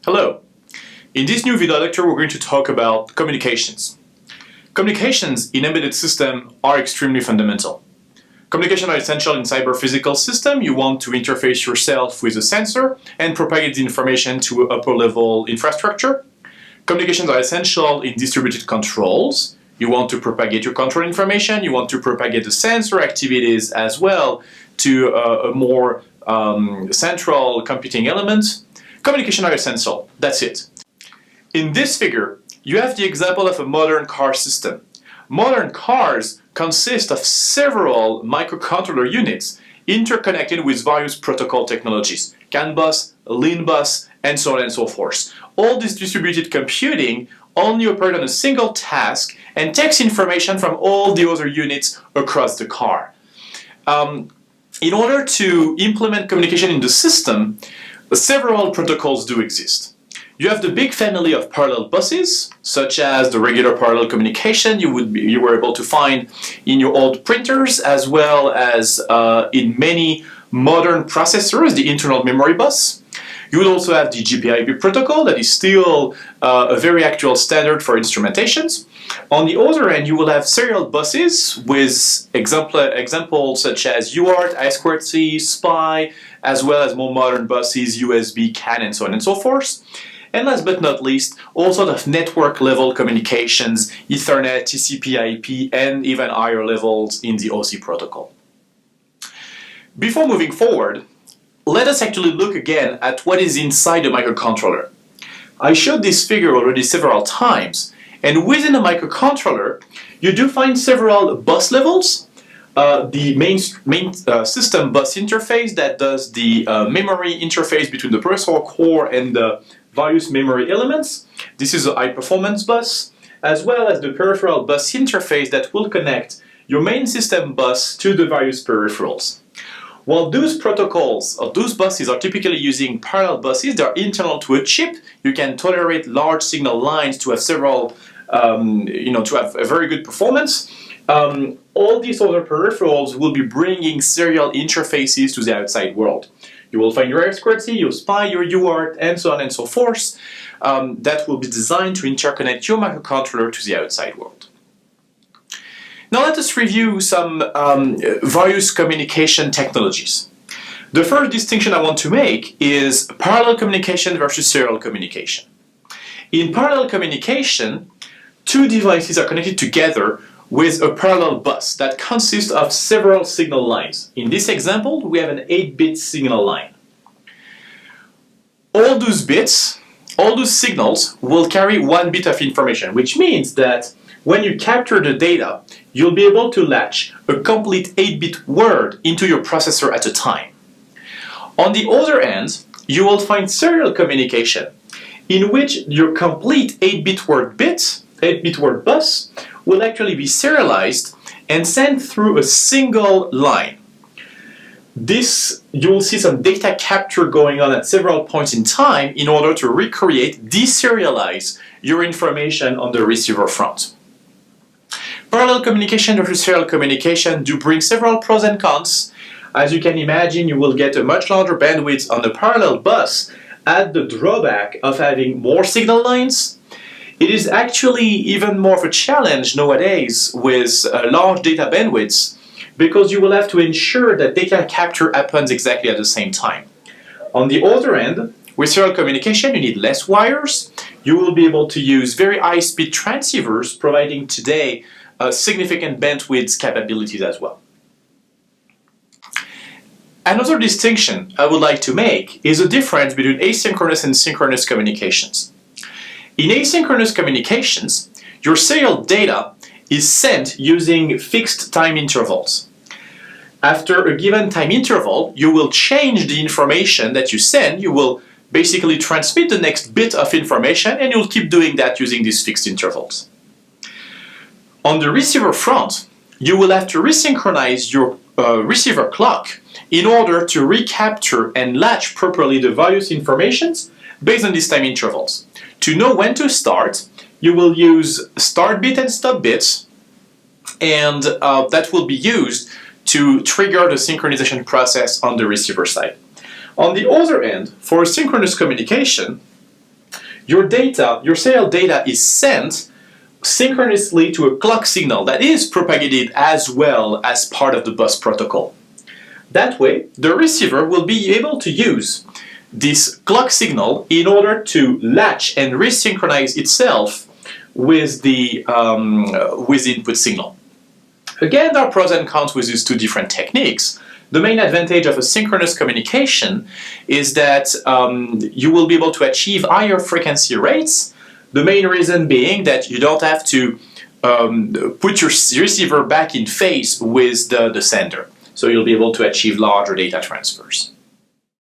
Hello. In this new video lecture, we're going to talk about communications. Communications in embedded systems are extremely fundamental. Communications are essential in cyber-physical systems. You want to interface yourself with a sensor and propagate the information to upper-level infrastructure. Communications are essential in distributed controls. You want to propagate your control information. You want to propagate the sensor activities as well to a more central computing element. Communications are essential. That's it. In this figure, you have the example of a modern car system. Modern cars consist of several microcontroller units interconnected with various protocol technologies, CAN bus, LIN bus, and so on and so forth. All this distributed computing only operates on a single task and takes information from all the other units across the car. In order to implement communication in the system, several protocols do exist. You have the big family of parallel buses, such as the regular parallel communication you were able to find in your old printers, as well as in many modern processors, the internal memory bus. You will also have the GPIP protocol that is still a very actual standard for instrumentations. On the other end, you will have serial buses with examples such as UART, I2C, SPI, as well as more modern buses, USB, CAN, and so on and so forth. And last but not least, all sorts of network-level communications, Ethernet, TCP/IP, and even higher levels in the OC protocol. Before moving forward, let us actually look again at what is inside a microcontroller. I showed this figure already several times, and within a microcontroller, you do find several bus levels. The main system bus interface that does the memory interface between the processor core and the various memory elements. This is a high-performance bus, as well as the peripheral bus interface that will connect your main system bus to the various peripherals. While those protocols or those buses are typically using parallel buses, they are internal to a chip. You can tolerate large signal lines to have several, to have a very good performance. All these other peripherals will be bringing serial interfaces to the outside world. You will find your I2C, your SPI, your UART, and so on and so forth, that will be designed to interconnect your microcontroller to the outside world. Now let us review some various communication technologies. The first distinction I want to make is parallel communication versus serial communication. In parallel communication, two devices are connected together with a parallel bus that consists of several signal lines. In this example, we have an 8-bit signal line. All those bits, all those signals will carry 1 bit of information, which means that when you capture the data, you'll be able to latch a complete 8-bit word into your processor at a time. On the other end, you will find serial communication, in which your complete 8-bit word bit, 8-bit word bus, will actually be serialized and sent through a single line. This, you will see some data capture going on at several points in time in order to recreate, deserialize your information on the receiver front. Parallel communication versus serial communication do bring several pros and cons. As you can imagine, you will get a much larger bandwidth on the parallel bus at the drawback of having more signal lines. It is actually even more of a challenge nowadays with large data bandwidths, because you will have to ensure that data capture happens exactly at the same time. On the other end, with serial communication, you need less wires. You will be able to use very high-speed transceivers, providing today significant bandwidth capabilities as well. Another distinction I would like to make is the difference between asynchronous and synchronous communications. In asynchronous communications, your serial data is sent using fixed time intervals. After a given time interval, you will change the information that you send. You will basically transmit the next bit of information, and you'll keep doing that using these fixed intervals. On the receiver front, you will have to resynchronize your receiver clock in order to recapture and latch properly the various informations based on these time intervals. To know when to start, you will use start bit and stop bits, and that will be used to trigger the synchronization process on the receiver side. On the other end, for synchronous communication, Your data, your serial data is sent synchronously to a clock signal that is propagated as well as part of the bus protocol. That way, the receiver will be able to use this clock signal in order to latch and resynchronize itself with the input signal. Again, there are pros and cons with these two different techniques. The main advantage of a synchronous communication is that you will be able to achieve higher frequency rates. The main reason being that you don't have to put your receiver back in phase with the sender. So you'll be able to achieve larger data transfers.